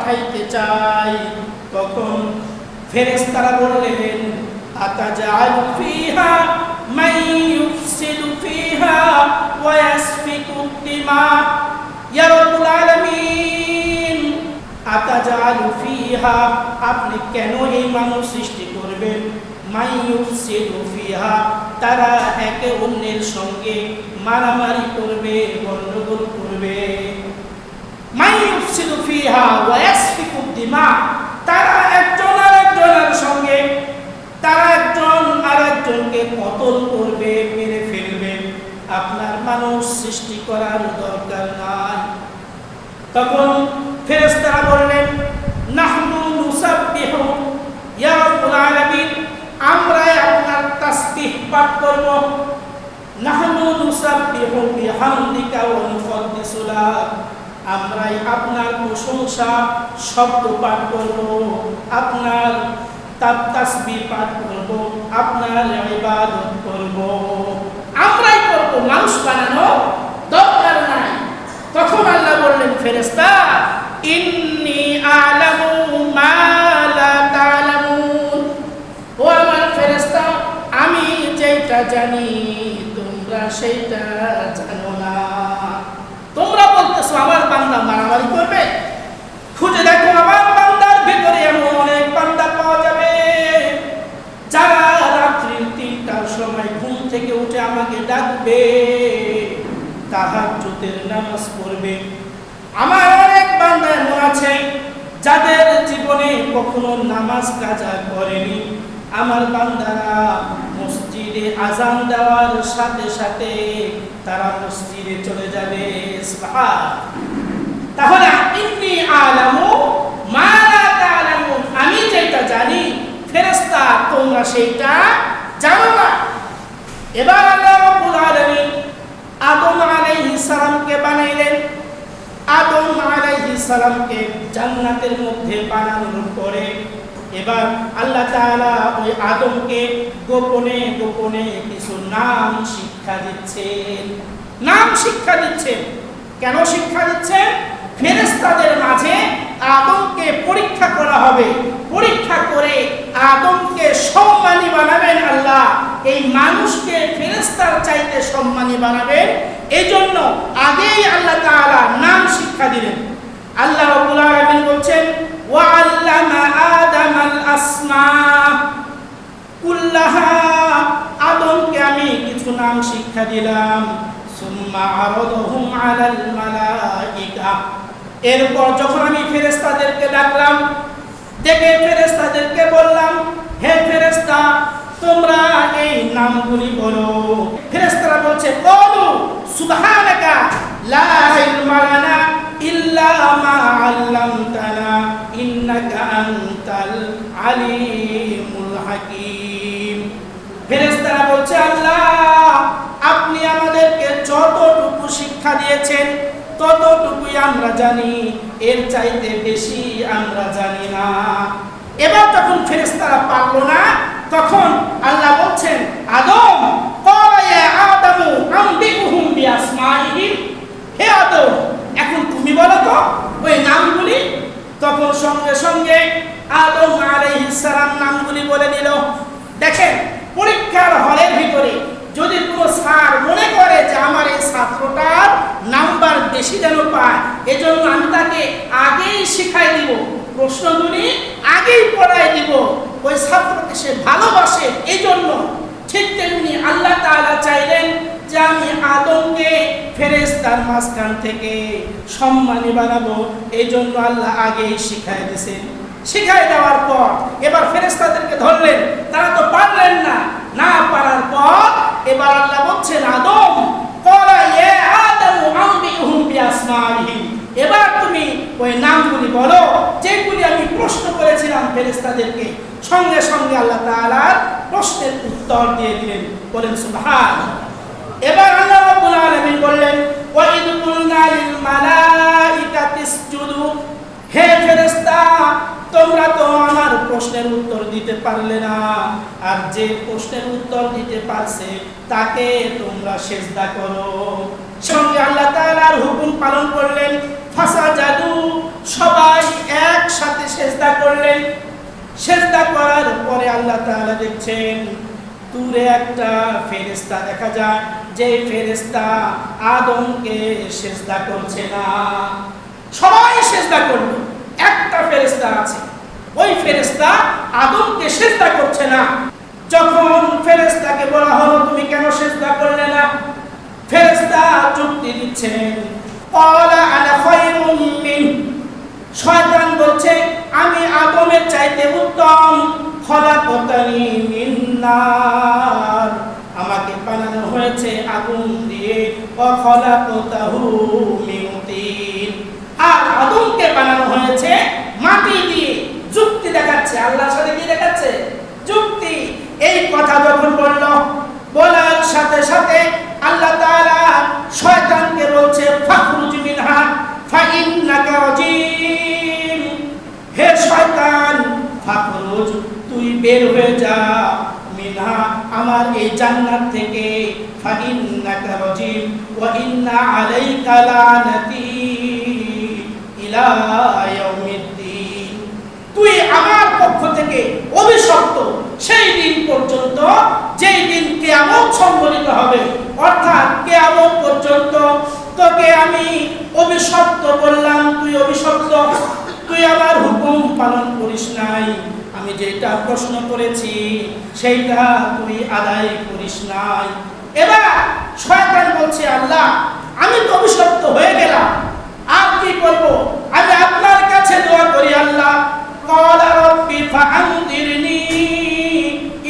পাঠাইতে চাই। তখন ফেরেশতারা বললেন, আতাজালু ফিহা মান ইউফসিদু ফিহা ওয়া ইয়াসফিকু দিমা। ইয়া রাব্বুল আলামিন, আতাজালু ফিহা, আপনি কেন এই মানুষ সৃষ্টি করবেন? মান ইউফসিদু ফিহা, তারা একে অন্যের সঙ্গে মারামারি করবে, গন্ডগোল করবে। মান ইউফসিদু ফিহা ওয়া ইয়াসফিকু দিমা, তারা একজন আরেকজনের সঙ্গে, তারা একজন আরেকজনকে কতল করবে, মেরে ফেলবে। আপনার মানুষ সৃষ্টি করার দরকার নাই। তখন ফেরেশতারা বললেন, নাহনু নুসাব্বিহু ইয়া রাব্বুল আলামিন, আমরা আপনার তাসবিহ পাঠ করব। নাহনু নুসাব্বিহু বিহামদিকা ওয়া নুকদ্দিসু লাক, আমরাই আপনার প্রশংসা শব্দ পাঠ করব, আপনার তাসবিহ পাঠ করব, আপনার ইবাদত করব, আমরাই করব, মানুষ বানানো দরকার নাই। তখন আল্লাহ বললেন, ফেরেশতা, ইন্নী আ'লামু মা লা তা'লামুন, ও আমার ফেরেশতা, আমি যেটা জানি তোমরা সেটা জানো না। তোমরা বলতেছো আমার বান্দা মারামারি করবে, খুঁজে দেখো আমার বান্দার ভিতরে এমন অনেক বান্দা পাওয়া যাবে যারা রাত্রি 3টার সময় ঘুম থেকে উঠে আমাকে ডাকবে, তাহাজ্জুদের নামাজ পড়বে। আমার অনেক বান্দা এমন আছে যাদের জীবনে কখনো নামাজ কাজা করেনি। আমার বান্দারা মসজিদে আজান দেওয়ার সাথে সাথে তারা মসজিদে চলে যাবে। তাহলে ইন্নী আ'লামু মা লা তা'লামুন, আমি যেটা জানি ফেরেশতা তোমরা সেটা জানো না। এবার আল্লাহ রাব্বুল আলামিন আদম আলাইহিস সালামকে বানাইলেন। আদম আলাইহিস সালামকে জান্নাতের মধ্যে বানানোর পরে এবার আল্লাহ তাআলা ওই আদমকে গোপনে গোপনে কিছু নাম শিক্ষা দিচ্ছেন। নাম শিক্ষা দিচ্ছেন। কেন শিক্ষা দিচ্ছেন? ফেরেশতাদের মাঝে আদমকে পরীক্ষা করা হবে। পরীক্ষা করে আদমকে সম্মানী বানাবেন আল্লাহ। এই মানুষকে ফেরেশতার চাইতে সম্মানী বানাবেন। এজন্য আগেই আল্লাহ তাআলা নাম শিক্ষা দিলেন। আল্লাহ রাব্বুল আলামিন বলছেন, ওয়া আল্লামা আদামাল আসমা কুল্লাহা, আদমকে আমি কিছু নাম শিক্ষা দিলাম। সুম্মা আরাদাহুম আলাল মালাইকা, এরপর যখন আমি ফেরেশতাদেরকে ডাকলাম, ডেকে ফেরেশতাদেরকে বললাম, হে ফেরেশতা তোমরা এই নামগুলি বলো। ফেরেশতারা বলছে, বলো সুবহানাকা লা ইলমা লানা ইল্লা মা আল্লামতানা ইন্নাকা আনতাল আলিমুল হাকীম। ফেরেশতারা বলছে, আল্লাহ আপনি আমাদেরকে যতটুকু শিক্ষা দিয়েছেন ততটুকুই আমরা জানি, এর চাইতে বেশি আমরা জানি না। এবার যখন ফেরেশতারা পারলো না, তখন আল্লাহ বলছেন, আদম ক্বালা ইয়া আদামু আনবিহুম বিআসমাইহিম, হে আদম এখন তুমি বলো তো ওই নামগুলি। তখন সঙ্গে সঙ্গে আদম আলাইহিস সালাম নামগুলি বলে দিল। দেখেন, পরীক্ষার হলের ভিতরে যদি কোনো স্যার মনে করে যে আমার এই ছাত্রটার নাম্বার বেশি যেন পায়, এজন্য আমি তাকে আগেই শিখাই দিব, প্রশ্নগুলি আগেই পড়াই দিব, ওই ছাত্রকে সে ভালোবাসে এই জন্য। ঠিক তেমনি আল্লাহ তাআলা চাইলেন যে আমি আদমকে ফেরেশতার মাঝখান থেকে সম্মানী বানাবো, এই জন্য আল্লাহ আগেই শিখাই দিয়েছেন। শিখাই দেওয়ার পর এবার ফেরেশতাদেরকে ধরলেন, তারা তো পারলেন না। না পারার পর এবার আল্লাহ বলছেন, আদম ক্বালা ইয়া আদামু আনবিহুম বিআসমাইহিম, এবার তুমি ওই নামগুলি বলো যেগুলি আমি প্রশ্ন করেছিলাম ফেরেশতাদেরকে। সঙ্গে সঙ্গে আল্লাহ তাআলার প্রশ্নের উত্তর দিয়ে দিলেন। বলেন সুবহানাল্লাহ। এবার আল্লাহ রাব্বুল আলামিন বললেন, ওয়া ইয কুলনা লিল মালাইকাতি ইসজুদু, হে ফেরেশতা তোমরা তো আমার প্রশ্নের উত্তর দিতে পারলে না, আর যে প্রশ্নের উত্তর দিতে পারছে তাকে তোমরা সিজদা করো। সঙ্গে আল্লাহ তাআলার হুকুম পালন করলেন, ফাসাজাদু, সবাই এক সেজদা করলেন। সেজদা করার পরে আল্লাহ তাআলা দেখছেন দূরে একটা ফেরেশতা দেখা যায়, যে ফেরেশতা আদমকে সেজদা করছে না। সবাই সেজদা করলো, একটা ফেরেশতা আছে, ওই ফেরেশতা আদমকে সেজদা করছে না। যখন ফেরেশতাকে বলা হলো তুমি কেন সেজদা করলে না, ফেরেশতা যুক্তি দিচ্ছেন, ক্বালা আনা খায়রুম মিন, শয়তান বলছে আমি আদমের চাইতে উত্তম, খলাকতানি মিন নার, আমাকে বানানো হয়েছে আগুন দিয়ে, ওয়া খলাকতাহু মিন তিন, আর আদমকে বানানো হয়েছে মাটি দিয়ে। যুক্তি দেখাচ্ছে, আল্লাহর সাথে কি দেখাচ্ছে? যুক্তি। এই কথা যখন বলল, বলার সাথে সাথে আল্লাহ তাআলা শয়তানকে বলছে ফাখরুজ মিনহা ফাইন্নাকা রাজিম, হে শয়তান ফাখরুজ, তুই বের হয়ে যা, মিনহা আমার এই জান্নাত থেকে, ফাইন্নাকা রাজিম ওয়া ইন্না আলাইকা লানাতি ইলা ইয়াউমিদ্দিন, তুই আমার পক্ষ থেকে অভিশপ্ত সেই দিন পর্যন্ত যেই দিন কিয়ামত সংঘটিত হবে। অর্থাৎ কিয়ামত পর্যন্ত তোকে আমি অভিশপ্ত বললাম, তুই অভিশপ্ত, তুই আমার হুকুম পালন করিস নাই, আমি যেটা প্রশ্ন করেছি সেইটা তুই আদায় করিস নাই। এবার শয়তান বলছে আল্লাহ আমি তো অভিশপ্ত হয়ে গেলাম, আর কি করব? আমি আপনার কাছে দোয়া করি আল্লাহ, ক্বালা রাব্বি ফাআনযিরনি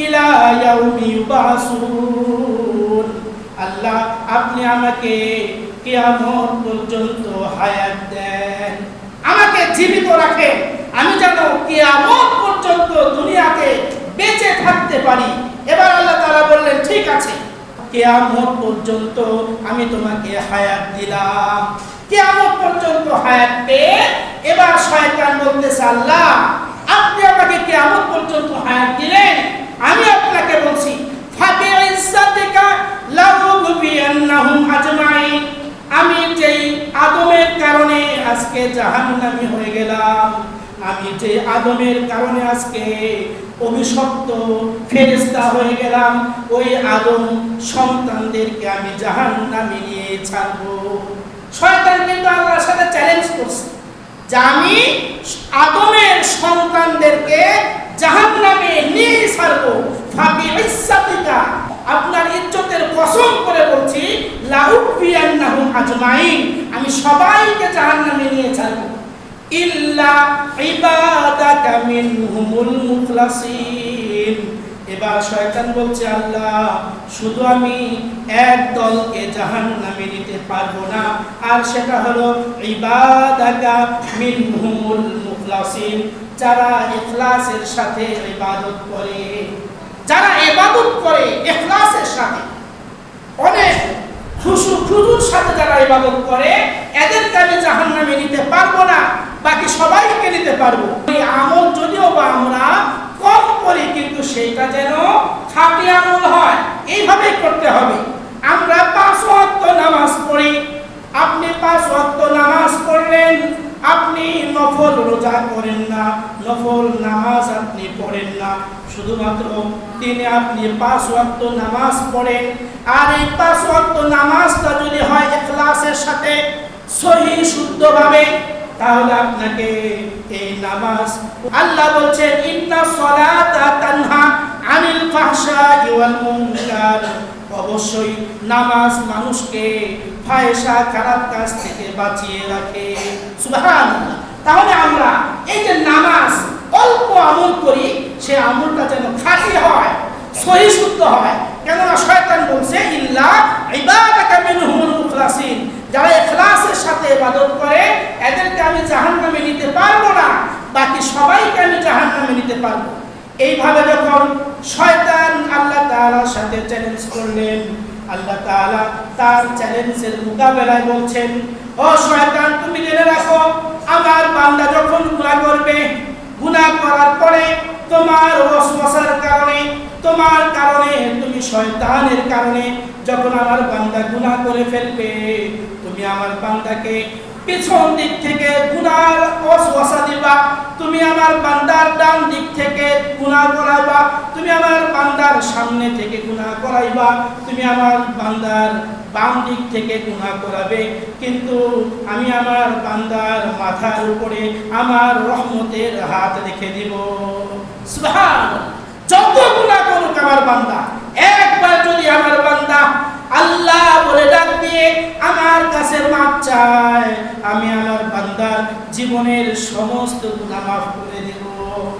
ইলা ইয়াউমি ইউবাসুন, আল্লাহ আপনি আমাকে কিয়ামত পর্যন্ত হায়াত দেন, আমাকে জীবিত রাখেন, আমি যেন কিয়ামত পর্যন্ত দুনিয়াতে বেঁচে থাকতে পারি। এবার আল্লাহ তাআলা বললেন ঠিক আছে, কিয়ামত পর্যন্ত আমি তোমাকে হায়াত দিলাম। কিয়ামত পর্যন্ত হায়াত পেয়ে এবার শয়তান বলতেছে আল্লাহ আপনি আমাকে কিয়ামত পর্যন্ত হায়াত দিলেন, আমি আপনাকে বলছি ফাবিইজ্জাতিকা লাউগবিয়ান্নাহুম আজমাইন, আমি যেই আদমের কারণে আজকে জাহান্নামী হয়ে গেলাম, আমি যে আদমের কারণে আজকে অভিশপ্ত ফেরেশতা হয়ে গেলাম, ওই আদম সন্তানদেরকে আমি জাহান্নামে নিয়ে ছাড়বো। শয়তান কিন্তু আল্লাহর সাথে চ্যালেঞ্জ করছে যে আমি আদমের সন্তানদেরকে জাহান্নামে নিয়ে ছাড়বো। ফাবিইজ্জাতিকা, আপনার ইজ্জতের কসম করে বলছি, লাউগবিয়ান্নাহুম আজমাইন, আমি সবাইকে জাহান্নামে নিয়ে ছাড়বো, ইল্লা ইবাদাকা মিনহুমুল মুখলাসিন। এবার শয়তান বলছে আল্লাহ শুধু আমি এক দলকে জাহান্নামে নিতে পারবো না, আর সেটা হলো ইবাদাকা মিনহুমুল মুখলাসিন, যারা ইখলাসের সাথে ইবাদত করে, যারা ইবাদত করে ইখলাসের সাথে, অনেক খুশুর সাথে যারা ইবাদত করে, এদেরকে আমি জাহান্নামে নিতে পারবো না, বাকি সবাইকে নিতে পারবো। এই আমল যদিও বা আমরা কম করি, কিন্তু সেইটা যেন খাঁটি আমল হয়, এইভাবেই করতে হবে। আমরা 5 ওয়াক্ত নামাজ পড়ি, আপনি 5 ওয়াক্ত নামাজ পড়লেন, আপনি নফল রোজা করেন না, নফল নামাজ আপনি পড়েন না, শুধুমাত্র দিনে আপনি 5 ওয়াক্ত নামাজ পড়েন, আর এই 5 ওয়াক্ত নামাজটা যদি হয় ইখলাসের সাথে, সহিহ শুদ্ধভাবে, তাহলে আপনাকে এই নামাজ, আল্লাহ বলছেন ইন্নাস সালাতা তানহা আনিল ফাহশাই ওয়াল মুনকার, অবশ্যই নামাজ মানুষকে ফাহিশা খারাপ কাজ থেকে বাঁচিয়ে রাখে। সুবহানাল্লাহ। তাহলে আমরা এই যে নামাজ অল্প আমল করি, সে আমলটা যেন খাঁটি হয়, সহিহ শুদ্ধ হয়, কেননা শয়তান বলছে ইল্লা ইবাদাকা মিনহুমুল মুখলাসিন, যারা ইখলাসের সাথে ইবাদত করে এদেরকে আমি জাহান্নামে নিতে পারবো না, বাকি সবাইকে আমি জাহান্নামে নিতে পারবো। এইভাবে যখন শয়তান আল্লাহ তাআলার সাথে চ্যালেঞ্জ করলেন, আল্লাহ তাআলা তার চ্যালেঞ্জের মোকাবেলায় বলছেন, ও শয়তান তুমি জেনে রাখো, আমার বান্দা যখন গুনাহ করবে, গুনাহ করার পরে তোমার ওয়াসওয়াসার কারণে, তোমার কারণে, তুমি শয়তানের কারণে যখন আমার বান্দা গুনাহ করে ফেলবে, তুমি আমার বান্দাকে পিছন দিক থেকে গুনার ওয়াসওয়াসা দিবা, তুমি আমার তুমি আমার বান্দার সামনে থেকে গুনাহ করাইবা, তুমি আমার বান্দার বাম দিক থেকে গুনাহ করাবে, কিন্তু আমি আমার বান্দার মাথার উপরে আমার রহমতের হাত রেখে দিব। সুবহানাল্লাহ। যত গুনাহ করুক আমার বান্দা, একবার যদি আমার বান্দা আল্লাহ বলে ডাক দিয়ে আমার কাছে মাপ চায়, আমি আমার বান্দার জীবনের সমস্ত গুনাহ মাফ করে দেব।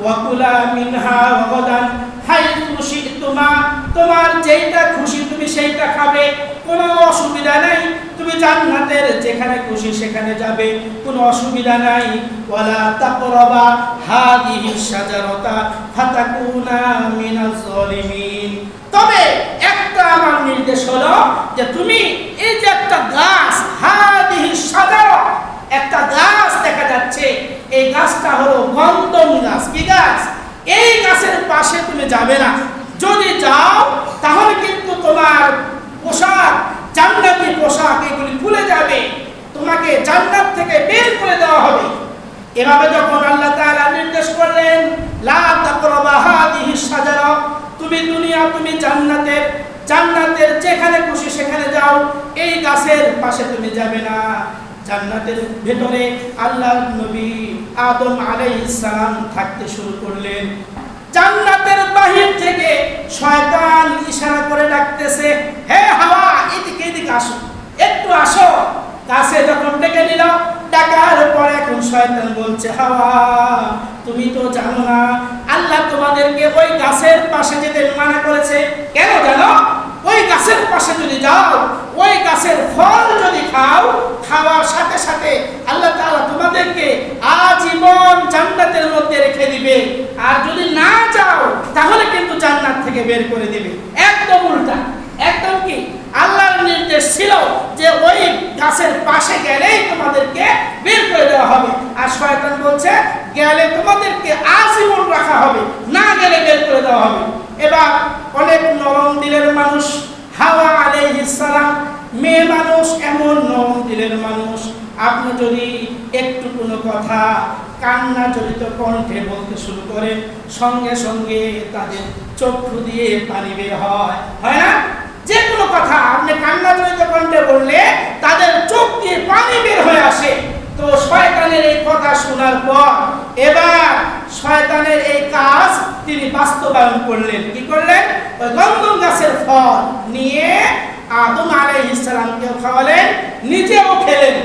ওয়াকুলা মিনহা ওয়াগাদান হাইতু শি'তুমা, তোমার যেইটা খুশি তুমি সেইটা খাবে, কোনো অসুবিধা নাই। তুমি জান্নাতের যেখানে খুশি সেখানে যাবে, কোনো অসুবিধা নাই। ওয়ালা তাকরাবা হাদিহি শাজারাতা ফাতাকুনা মিনাজ জালিমিন। তবে একটা আমার নির্দেশ হলো যে তুমি এই যে একটা গাছ, হাদিহি শাজারা, একটা গাছ দেখা যাচ্ছে, এই গাছটা হলো গন্ধম গাছ। কি গাছ? এই গাছের পাশে তুমি যাবে না। যদি যাও তাহলে কিন্তু তোমার পোশাক, জান্নাতি পোশাক, এগুলি খুলে যাবে, তোমাকে জান্নাত থেকে বের করে দেওয়া হবে। এভাবে যখন আল্লাহ তাআলা নির্দেশ করলেন লা তাকরাবা হাদিহি শাজারা, তুমি দুনিয়া, তুমি জান্নাতের যেখানে খুশি সেখানে যাও, এই গাছের পাশে তুমি যাবে না। জান্নাতের ভেতরে আল্লাহর নবী আদম আলাইহিস সালাম থাকতে শুরু করলেন। জান্নাতের বাহির থেকে শয়তান ইশারা করে ডাকতেছে, হে হাওয়া, এদিকে এদিকে আসো, একটু আসো। গাছে যখন ডেকে নিল, ডাকার পরে এখন শয়তান বলছে, হাওয়া, তুমি তো জানো না আল্লাহ তোমাদেরকে ওই গাছের পাশে যেতে মানা করেছে। কেন জানো? ওই গাছের পাশে যদি যাও, ওই গাছের ফল যদি খাও, খাওয়ার সাথে সাথে আল্লাহ তাআলা তোমাদেরকে আজীবন জান্নাতের মধ্যে রেখে দিবে, আর যদি না যাও তাহলে কিন্তু জান্নাত থেকে বের করে দিবে। একদম উল্টা, একদম কি আল্লাহর নির্দেশ ছিল যে ওই গাছের পাশে গেলেই তোমাদেরকে বের করে দেওয়া হবে, আর শয়তান বলছে গেলে তোমাদেরকে আজীবন রাখা হবে, না গেলে বের করে দেওয়া হবে। এবার অনেক নরম দিলের মানুষ হাওয়া আলাইহিস সালাম, মেয়ে মানুষ, এমন নরম দিলের মানুষ, আপনি যদি একটু কোনো কথা কান্না জড়িত কণ্ঠে বলতে শুরু করেন, সঙ্গে সঙ্গে তাদের চক্ষু দিয়ে পানি বের হয়, হয় না? যে কোনো কথা আপনি কান্না জড়িত কণ্ঠে বললে তাদের চোখ দিয়ে পানি বের হয়ে আসে। তো শয়তানের এই কথা শোনার পর এবার শয়তানের এই কাজ তিনি বাস্তবায়ন করলেন। কি করলেন? ওই গন্ধম গাছের ফল নিয়ে আদম আলাইহিস সালামকে খাওয়ালেন, নিজেও খেলেন।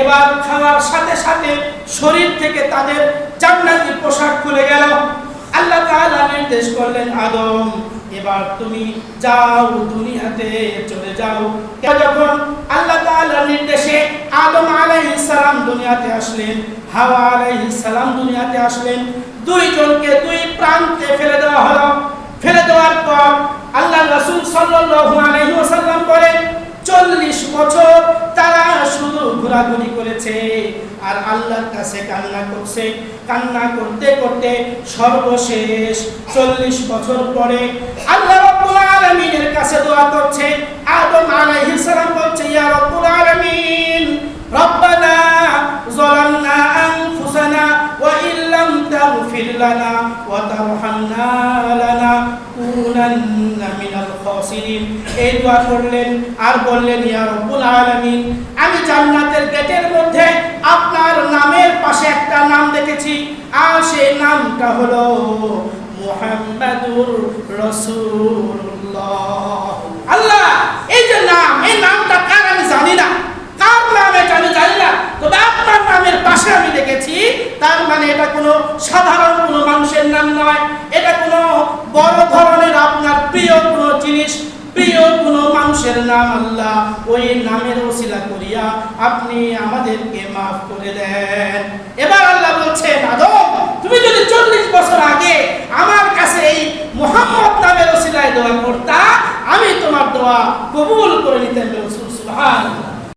এবার খাওয়ার সাথে সাথে শরীর থেকে তাদের জান্নাতি পোশাক খুলে গেল। আল্লাহ তাআলা নির্দেশ করলেন, আদম, এবার তুমি যাও, দুনিয়াতে চলে যাও। যখন আল্লাহ তাআলার নির্দেশে আদম আলাইহিস সালাম দুনিয়াতে আসলেন, হাওয়া আলাইহিস সালাম দুনিয়াতে আসলেন, দুইজনকে দুই প্রান্তে ফেলে দেওয়া হলো। ফেলে দেওয়ার পর আল্লাহ রাসূল সাল্লাল্লাহু আলাইহি ওয়াসাল্লাম বলেন, 40 বছর তারা শুধু ঘোরাঘুরি করেছে আর আল্লাহর কাছে কান্না করছে। কান্না করতে করতে সর্বশেষ 40 বছর পরে আল্লাহ রাব্বুল আলামিনের কাছে দোয়া করছে। আদম আলাইহিস সালাম বলছে, ইয়া রাব্বুল আলামিন, রব্বানা যালামনা আনফুসানা ওয়া ইল্লাম তাগফির লানা ওয়া তারহামনা লানাকুনান্না মিনাল খাসিরিন। এই দোয়া করলেন আর বললেন, ইয়া রাব্বুল আলামিন, আমি জান্নাতের গেটের মধ্যে আপনার নামের পাশে একটা নাম দেখেছি, আর সেই নামটা হলো মুহাম্মাদুর রাসূলুল্লাহ। আল্লাহ, এই যে নাম, এই নামটা কার আমি জানি না, কার নাম এটা আমি জানি না, তবে আপনার নামের পাশে আমি দেখেছি। তার মানে এটা কোনো সাধারণ কোনো মানুষের নাম নয়, এটা কোনো বড় ধরনের আপনার প্রিয় কোনো জিনিস, প্রিয় কোনো মানুষের নাম। আল্লাহ, ওই নামের ওসিলা করিয়া আপনি আমাদেরকে মাফ করে দেন। এবার আল্লাহ বলছেন, আদম, তুমি যদি 40 বছর আগে আমার কাছে এই মুহাম্মদ নামের ওসিলায় দোয়া করতা, আমি তোমার দোয়া কবুল করে নিতেন। সুবহানাল্লাহ।